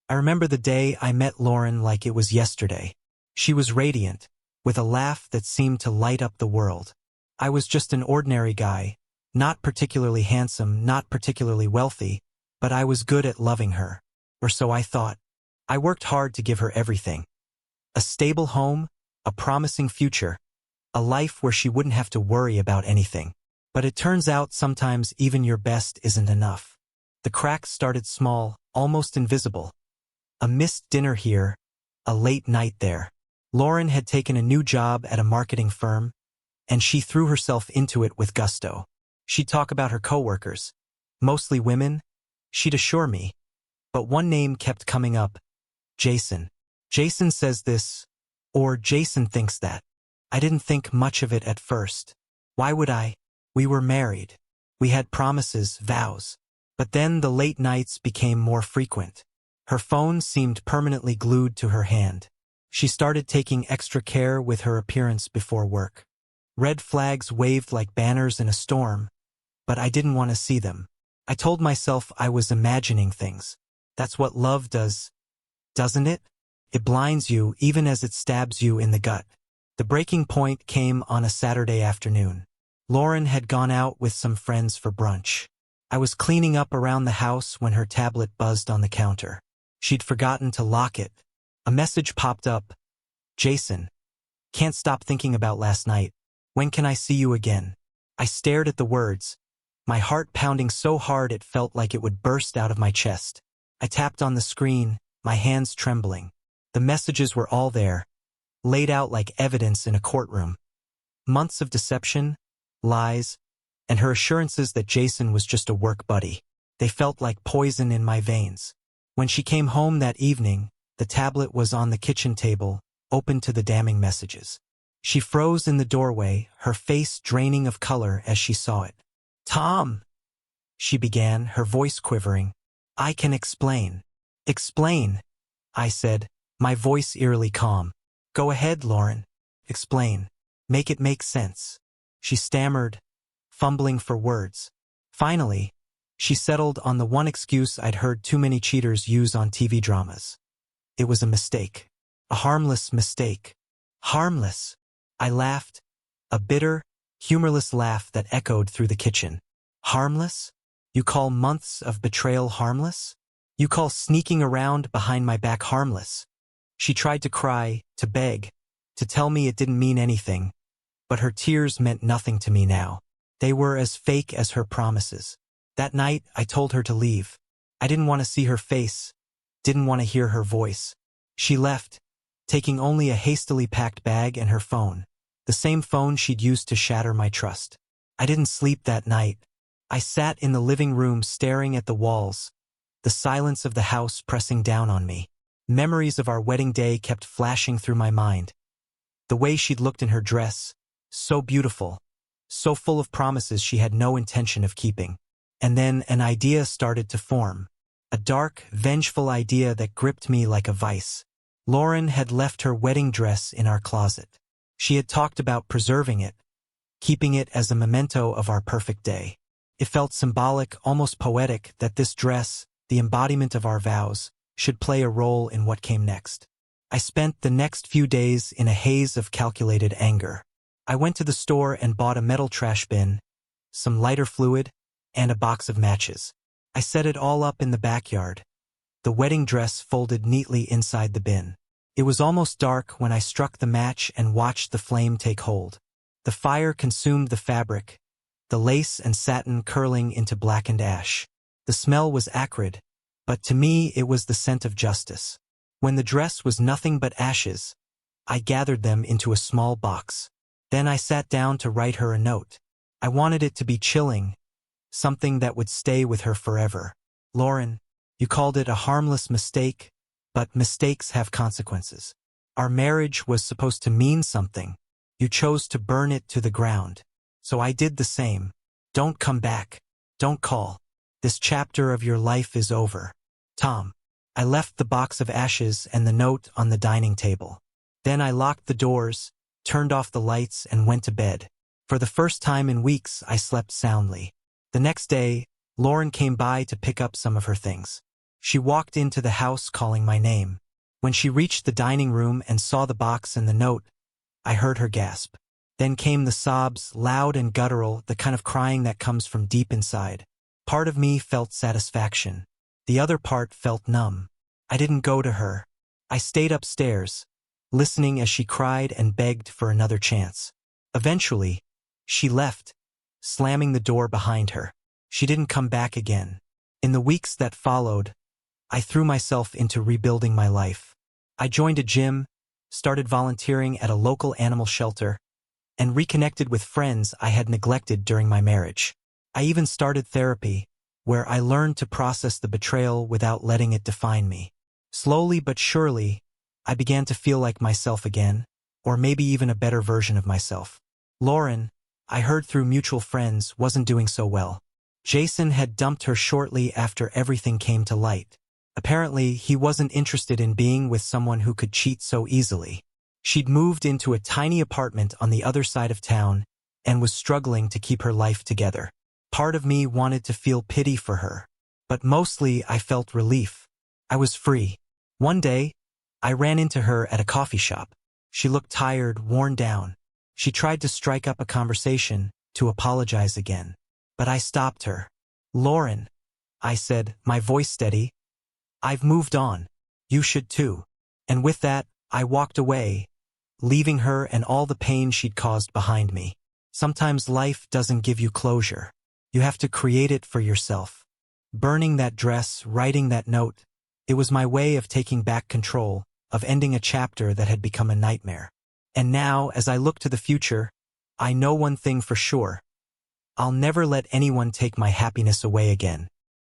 I remember the day I met Lauren like it was yesterday. She was radiant, with a laugh that seemed to light up the world. I was just an ordinary guy, not particularly handsome, not particularly wealthy, but I was good at loving her. Or so I thought. I worked hard to give her everything. A stable home, a promising future, a life where she wouldn't have to worry about anything. But it turns out sometimes even your best isn't enough. The cracks started small, almost invisible. A missed dinner here, a late night there. Lauren had taken a new job at a marketing firm, and she threw herself into it with gusto. She'd talk about her coworkers, mostly women, she'd assure me. But one name kept coming up, Jason. Jason says this, or Jason thinks that. I didn't think much of it at first. Why would I? We were married. We had promises, vows. But then the late nights became more frequent. Her phone seemed permanently glued to her hand. She started taking extra care with her appearance before work. Red flags waved like banners in a storm, but I didn't want to see them. I told myself I was imagining things. That's what love does, doesn't it? It blinds you even as it stabs you in the gut. The breaking point came on a Saturday afternoon. Lauren had gone out with some friends for brunch. I was cleaning up around the house when her tablet buzzed on the counter. She'd forgotten to lock it. A message popped up. Jason. Can't stop thinking about last night. When can I see you again? I stared at the words, my heart pounding so hard it felt like it would burst out of my chest. I tapped on the screen, my hands trembling. The messages were all there, laid out like evidence in a courtroom. Months of deception, lies, and her assurances that Jason was just a work buddy. They felt like poison in my veins. When she came home that evening, the tablet was on the kitchen table, open to the damning messages. She froze in the doorway, her face draining of color as she saw it. Tom, she began, her voice quivering. I can explain. Explain, I said, my voice eerily calm. Go ahead, Lauren. Explain. Make it make sense. She stammered, fumbling for words. Finally, she settled on the one excuse I'd heard too many cheaters use on TV dramas. It was a mistake. A harmless mistake. Harmless. I laughed, a bitter, humorless laugh that echoed through the kitchen. Harmless? You call months of betrayal harmless? You call sneaking around behind my back harmless? She tried to cry, to beg, to tell me it didn't mean anything, but her tears meant nothing to me now. They were as fake as her promises. That night, I told her to leave. I didn't want to see her face, didn't want to hear her voice. She left, taking only a hastily packed bag and her phone, the same phone she'd used to shatter my trust. I didn't sleep that night. I sat in the living room staring at the walls, the silence of the house pressing down on me. Memories of our wedding day kept flashing through my mind. The way she'd looked in her dress, so beautiful, so full of promises she had no intention of keeping. And then an idea started to form. A dark, vengeful idea that gripped me like a vice. Lauren had left her wedding dress in our closet. She had talked about preserving it, keeping it as a memento of our perfect day. It felt symbolic, almost poetic, that this dress, the embodiment of our vows, should play a role in what came next. I spent the next few days in a haze of calculated anger. I went to the store and bought a metal trash bin, some lighter fluid, and a box of matches. I set it all up in the backyard, the wedding dress folded neatly inside the bin. It was almost dark when I struck the match and watched the flame take hold. The fire consumed the fabric, the lace and satin curling into blackened ash. The smell was acrid, but to me it was the scent of justice. When the dress was nothing but ashes, I gathered them into a small box. Then I sat down to write her a note. I wanted it to be chilling, something that would stay with her forever. Lauren, you called it a harmless mistake, but mistakes have consequences. Our marriage was supposed to mean something. You chose to burn it to the ground. So I did the same. Don't come back. Don't call. This chapter of your life is over. Tom. I left the box of ashes and the note on the dining table. Then I locked the doors, turned off the lights, and went to bed. For the first time in weeks, I slept soundly. The next day, Lauren came by to pick up some of her things. She walked into the house calling my name. When she reached the dining room and saw the box and the note, I heard her gasp. Then came the sobs, loud and guttural, the kind of crying that comes from deep inside. Part of me felt satisfaction. The other part felt numb. I didn't go to her. I stayed upstairs, listening as she cried and begged for another chance. Eventually, she left, slamming the door behind her. She didn't come back again. In the weeks that followed, I threw myself into rebuilding my life. I joined a gym, started volunteering at a local animal shelter, and reconnected with friends I had neglected during my marriage. I even started therapy, where I learned to process the betrayal without letting it define me. Slowly but surely, I began to feel like myself again, or maybe even a better version of myself. Lauren, I heard through mutual friends, wasn't doing so well. Jason had dumped her shortly after everything came to light. Apparently, he wasn't interested in being with someone who could cheat so easily. She'd moved into a tiny apartment on the other side of town and was struggling to keep her life together. Part of me wanted to feel pity for her, but mostly I felt relief. I was free. One day, I ran into her at a coffee shop. She looked tired, worn down. She tried to strike up a conversation, to apologize again. But I stopped her. "Lauren," I said, my voice steady, "I've moved on. You should too." And with that, I walked away, leaving her and all the pain she'd caused behind me. Sometimes life doesn't give you closure. You have to create it for yourself. Burning that dress, writing that note, it was my way of taking back control, of ending a chapter that had become a nightmare. And now, as I look to the future, I know one thing for sure. I'll never let anyone take my happiness away again.